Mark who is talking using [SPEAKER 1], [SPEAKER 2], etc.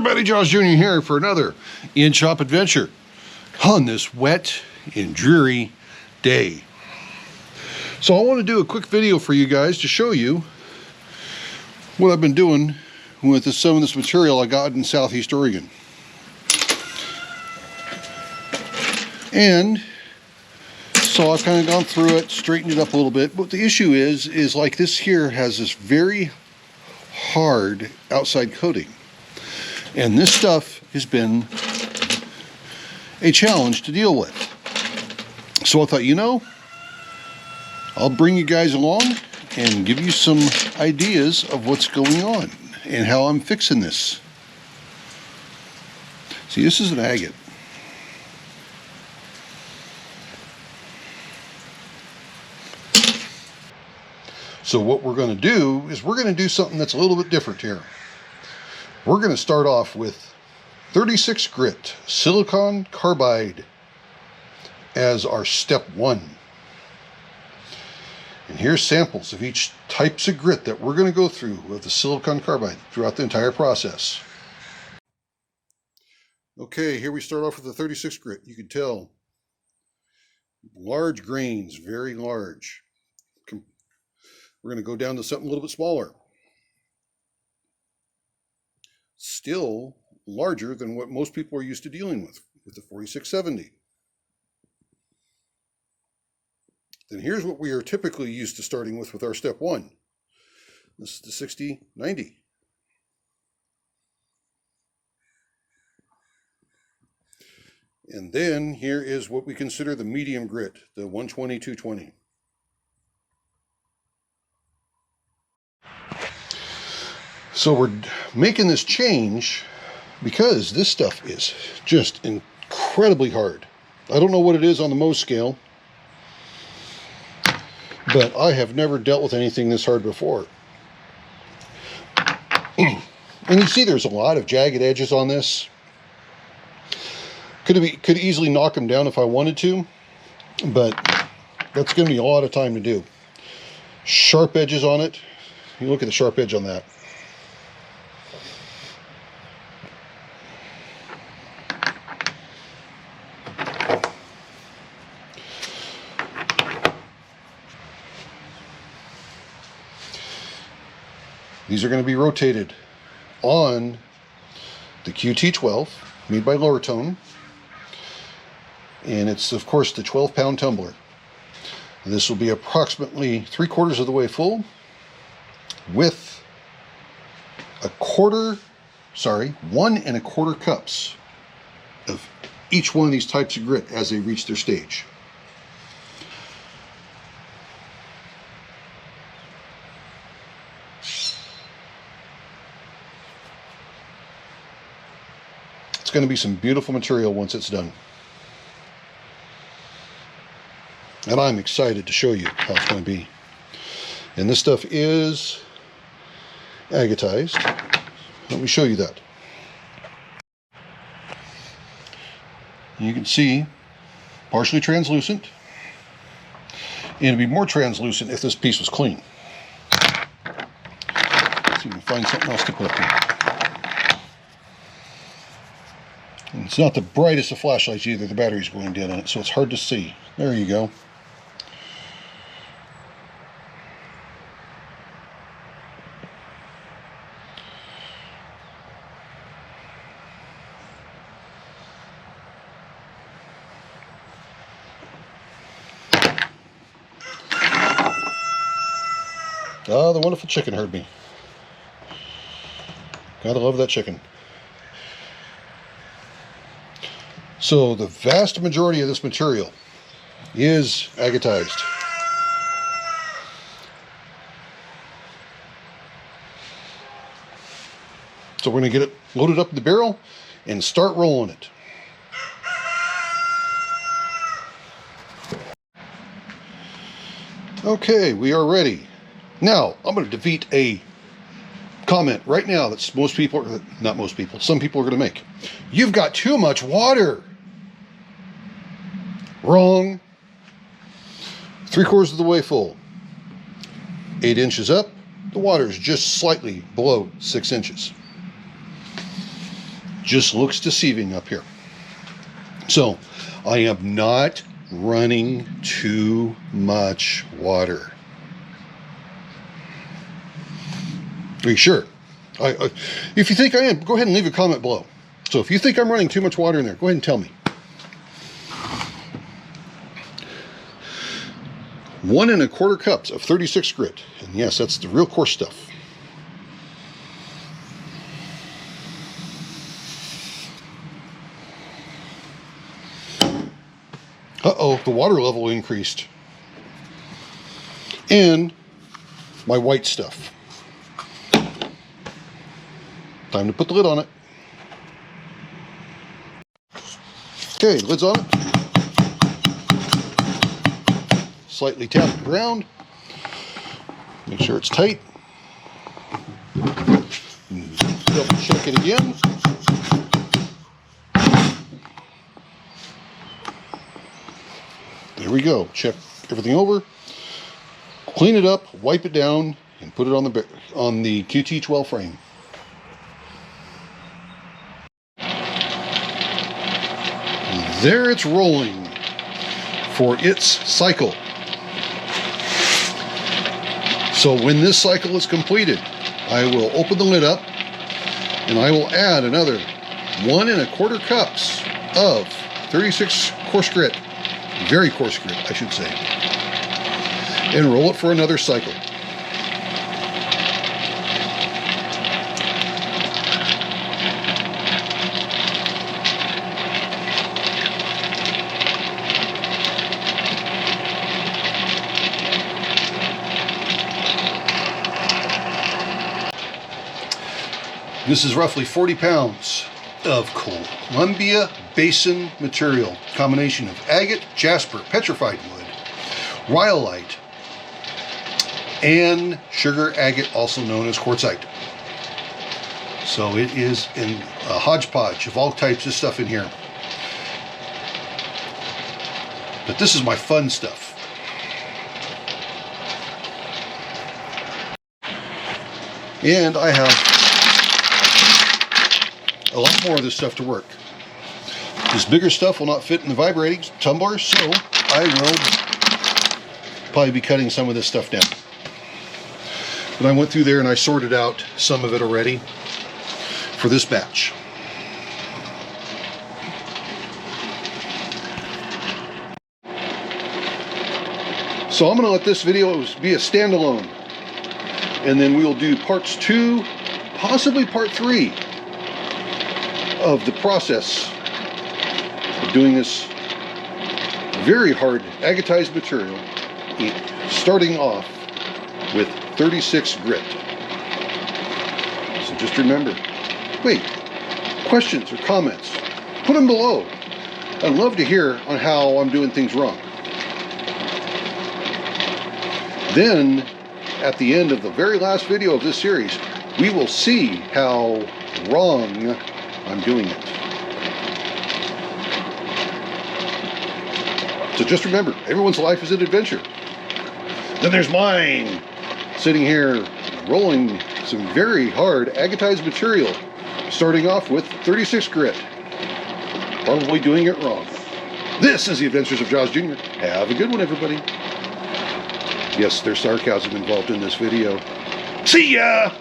[SPEAKER 1] everybody, Josh Jr. here for another in-shop adventure on this wet and dreary day. So I want to do a quick video for you guys to show you what I've been doing with some of this material I got in Southeast Oregon. And so I've kind of gone through it, straightened it up a little bit, but the issue is like this here has this very hard outside coating. And this stuff has been a challenge to deal with. So I thought, you know, I'll bring you guys along and give you some ideas of what's going on and how I'm fixing this. See, this is an agate. So what we're going to do is we're going to do something that's a little bit different here. We're going to start off with 36 grit silicon carbide as our step one. And here's samples of each types of grit that we're going to go through with the silicon carbide throughout the entire process. Okay, here we start off with the 36 grit. You can tell large grains, very large. We're going to go down to something a little bit smaller. Still larger than what most people are used to dealing with the 4670. Then here's what we are typically used to starting with our step one. This is the 6090. And then here is what we consider the medium grit, the 120-220. So we're making this change because this stuff is just incredibly hard. I don't know what it is on the Mohs scale, but I have never dealt with anything this hard before. And you see there's a lot of jagged edges on this. Could easily knock them down if I wanted to, but that's going to be a lot of time to do. Sharp edges on it. You look at the sharp edge on that. These are going to be rotated on the QT12 made by Lower Tone, and it's of course the 12-pound tumbler. This will be approximately 3/4 of the way full with 1 1/4 cups of each one of these types of grit as they reach their stage. It's going to be some beautiful material once it's done. And I'm excited to show you how it's going to be. And this stuff is agatized. Let me show you that. You can see partially translucent. And it'd be more translucent if this piece was clean. Let's see if we can find something else to put up here. And it's not the brightest of flashlights either. The battery's going dead on it, so it's hard to see. There you go. Ah, the wonderful chicken heard me. Gotta love that chicken. So the vast majority of this material is agatized. So we're going to get it loaded up in the barrel and start rolling it. Okay, we are ready. Now, I'm going to defeat a comment right now that some people are going to make. You've got too much water. Wrong. 3/4 of the way full. 8 inches up, the water is just slightly below 6 inches. just looks deceiving up here. So I am not running too much water. Are you sure? If you think I am, go ahead and leave a comment below. So if you think I'm running too much water in there, go ahead and tell me. 1 1/4 cups of 36 grit. And yes, that's the real coarse stuff. Uh-oh, the water level increased. And my white stuff. Time to put the lid on it. Okay, lid's on it. Slightly tap it around. Make sure it's tight. Double check it again. There we go. Check everything over. Clean it up, wipe it down, and put it on the QT12 frame. There it's rolling for its cycle. So when this cycle is completed, I will open the lid up and I will add another 1 1/4 cups of 36 coarse grit, very coarse grit, I should say, and roll it for another cycle. This is roughly 40 pounds of Columbia Basin material, combination of agate, jasper, petrified wood, rhyolite, and sugar agate, also known as quartzite. So it is in a hodgepodge of all types of stuff in here. But this is my fun stuff. And I have a lot more of this stuff to work. This bigger stuff will not fit in the vibrating tumbler, so I will probably be cutting some of this stuff down. But I went through there and I sorted out some of it already for this batch. So I'm going to let this video be a standalone, and then we'll do parts 2, possibly part 3 of the process of doing this very hard agatized material, starting off with 36 grit. So just remember, wait, questions or comments, put them below. I'd love to hear on how I'm doing things wrong. Then, at the end of the very last video of this series, we will see how wrong I'm doing it. So just remember, everyone's life is an adventure. Then there's mine, sitting here rolling some very hard agatized material, starting off with 36 grit. Probably doing it wrong. This is the Adventures of Jaws Jr. Have a good one, everybody. Yes, there's sarcasm involved in this video. See ya!